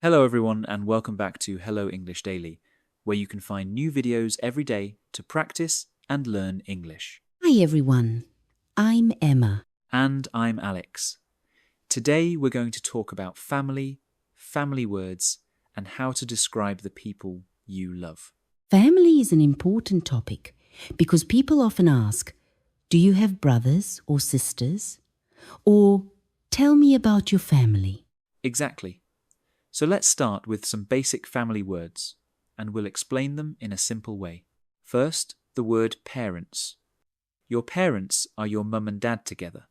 Hello everyone and welcome back to Hello English Daily, where you can find new videos every day to practice and learn English. Hi everyone, I'm Emma. And I'm Alex. Today we're going to talk about family, family words, and how to describe the people you love. Family is an important topic because people often ask, do you have brothers or sisters? Or tell me about your family. Exactly. So let's start with some basic family words, and we'll explain them in a simple way. First, the word parents. Your parents are your mum and dad together.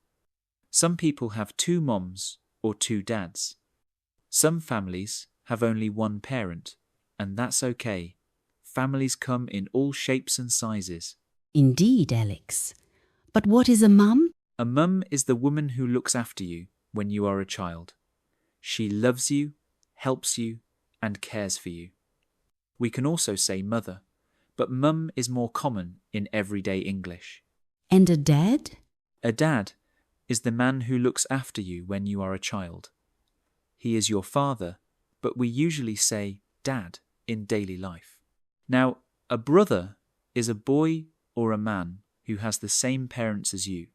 Some people have two moms or two dads. Some families have only one parent, and that's okay. Families come in all shapes and sizes. Indeed, Alex. But what is a mum? A mum is the woman who looks after you when you are a child. She loves you, helps you, and cares for you. We can also say mother, but mum is more common in everyday English. And a dad? A dad is the man who looks after you when you are a child. He is your father, but we usually say dad in daily life. Now, a brother is a boy or a man who has the same parents as you.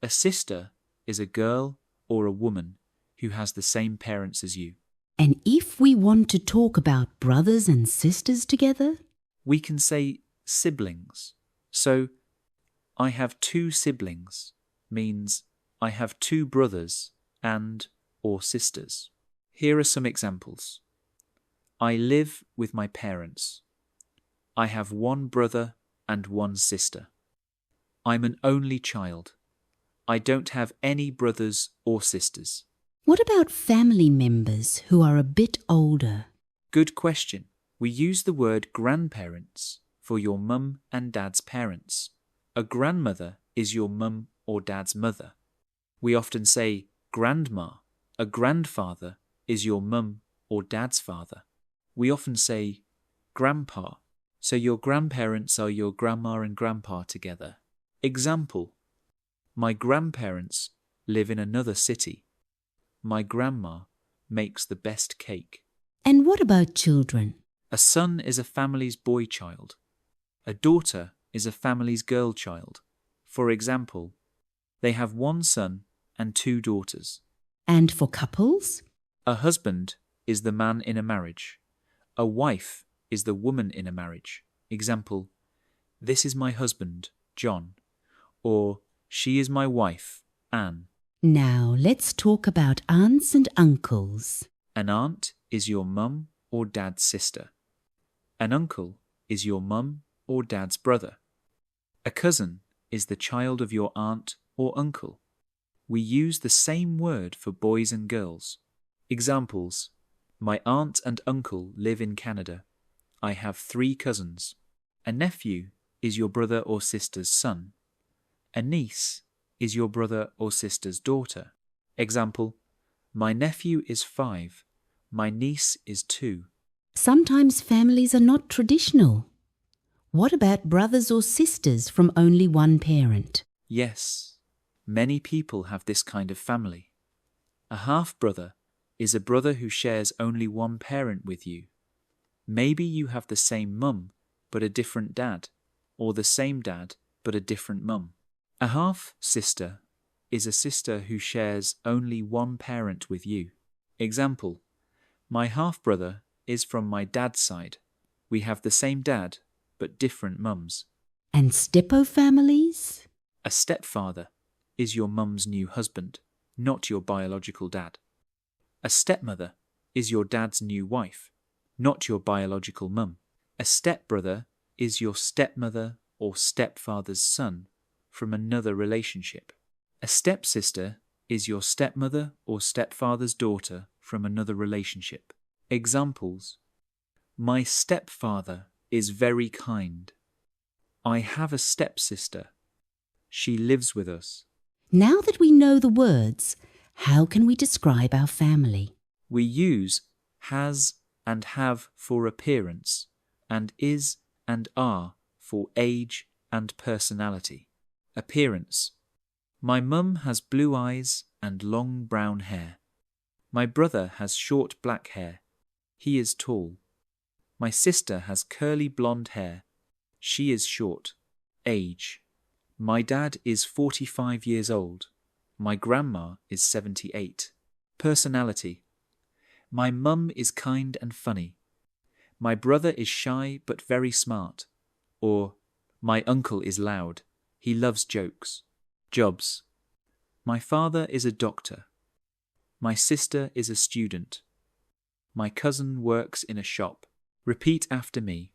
A sister is a girl or a woman who has the same parents as you. And if we want to talk about brothers and sisters together? We can say siblings. So, I have two siblings means I have two brothers and or sisters. Here are some examples. I live with my parents. I have one brother and one sister. I'm an only child. I don't have any brothers or sisters. What about family members who are a bit older? Good question. We use the word grandparents for your mum and dad's parents. A grandmother is your mum or dad's mother. We often say grandma. A grandfather is your mum or dad's father. We often say grandpa. So your grandparents are your grandma and grandpa together. Example: my grandparents live in another city. My grandma makes the best cake. And what about children? A son is a family's boy child. A daughter is a family's girl child. For example, they have one son and two daughters. And for couples? A husband is the man in a marriage. A wife is the woman in a marriage. Example: this is my husband, John. Or she is my wife, Anne. Now let's talk about aunts and uncles. An aunt is your mum or dad's sister. An uncle is your mum or dad's brother. A cousin is the child of your aunt or uncle. We use the same word for boys and girls. Examples: my aunt and uncle live in Canada. I have 3 cousins. A nephew is your brother or sister's son. A niece is your brother or sister's daughter. Example: my nephew is 5. My niece is 2. Sometimes families are not traditional. What about brothers or sisters from only one parent? Yes, many people have this kind of family. A half-brother is a brother who shares only one parent with you. Maybe you have the same mum but a different dad, or the same dad but a different mum. A half-sister is a sister who shares only one parent with you. Example: my half-brother is from my dad's side. We have the same dad but different mums. And steppo families? A stepfather is your mum's new husband, not your biological dad. A stepmother is your dad's new wife, not your biological mum. A stepbrother is your stepmother or stepfather's son from another relationship. A stepsister is your stepmother or stepfather's daughter from another relationship. Examples: my stepfather is very kind. I have a stepsister. She lives with us. Now that we know the words, how can we describe our family? We use has and have for appearance, and is and are for age and personality. Appearance: my mum has blue eyes and long brown hair. My brother has short black hair He is tall. My sister has curly blonde hair. She is short. Age. My dad is 45 years old. My grandma is 78. Personality. My mum is kind and funny. My brother is shy but very smart. Or, my uncle is loud. He loves jokes. Jobs. My father is a doctor. My sister is a student. My cousin works in a shop. Repeat after me.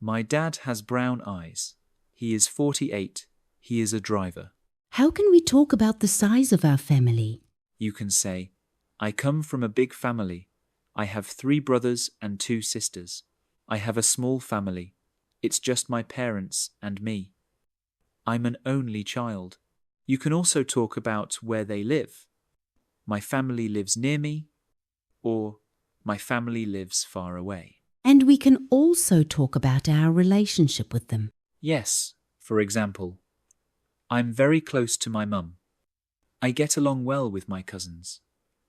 My dad has brown eyes. He is 48. He is a driver. How can we talk about the size of our family? You can say, I come from a big family. I have 3 brothers and 2 sisters. I have a small family. It's just my parents and me. I'm an only child. You can also talk about where they live. My family lives near me, or my family lives far away. And we can also talk about our relationship with them. Yes, for example, I'm very close to my mum. I get along well with my cousins.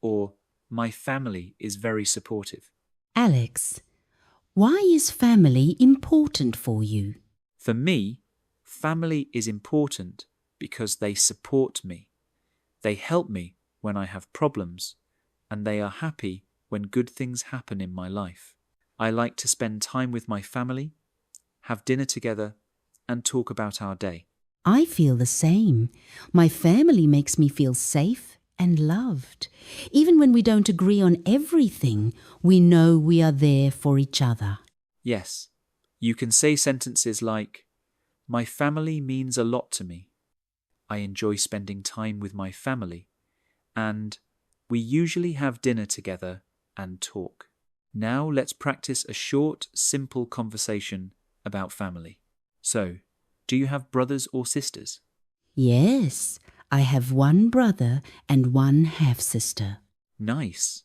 Or, my family is very supportive. Alex, why is family important for you? For me, family is important because they support me. They help me when I have problems, and they are happy when good things happen in my life. I like to spend time with my family, have dinner together, and talk about our day. I feel the same. My family makes me feel safe and loved. Even when we don't agree on everything, we know we are there for each other. Yes, you can say sentences like, my family means a lot to me. I enjoy spending time with my family. And we usually have dinner together and talk. Now let's practice a short, simple conversation about family. So, do you have brothers or sisters? Yes, I have 1 brother and 1 half-sister. Nice.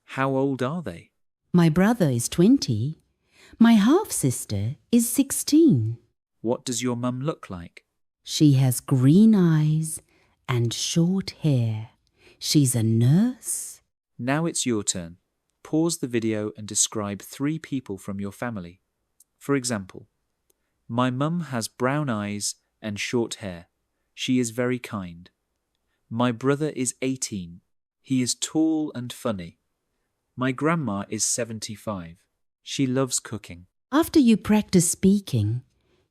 How old are they? My brother is 20. My half-sister is 16. What does your mum look like? She has green eyes and short hair. She's a nurse. Now it's your turn. Pause the video and describe 3 people from your family. For example, my mum has brown eyes and short hair. She is very kind. My brother is 18. He is tall and funny. My grandma is 75. She loves cooking. After you practice speaking,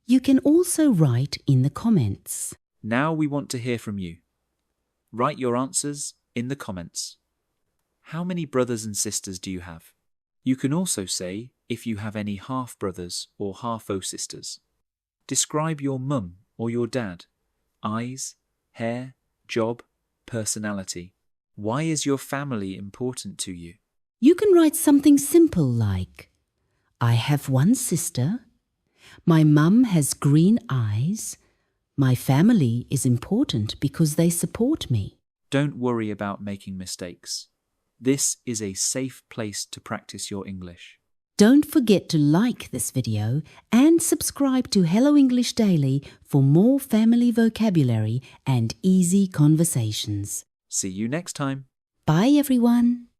you can also write in the comments. Now we want to hear from you. Write your answers in the comments. How many brothers and sisters do you have? You can also say if you have any half-brothers or half-o-sisters. Describe your mum or your dad. Eyes, hair, job, personality. Why is your family important to you? You can write something simple like, I have 1 sister. My mum has green eyes. My family is important because they support me. Don't worry about making mistakes. This is a safe place to practice your English. Don't forget to like this video and subscribe to Hello English Daily for more family vocabulary and easy conversations. See you next time. Bye everyone.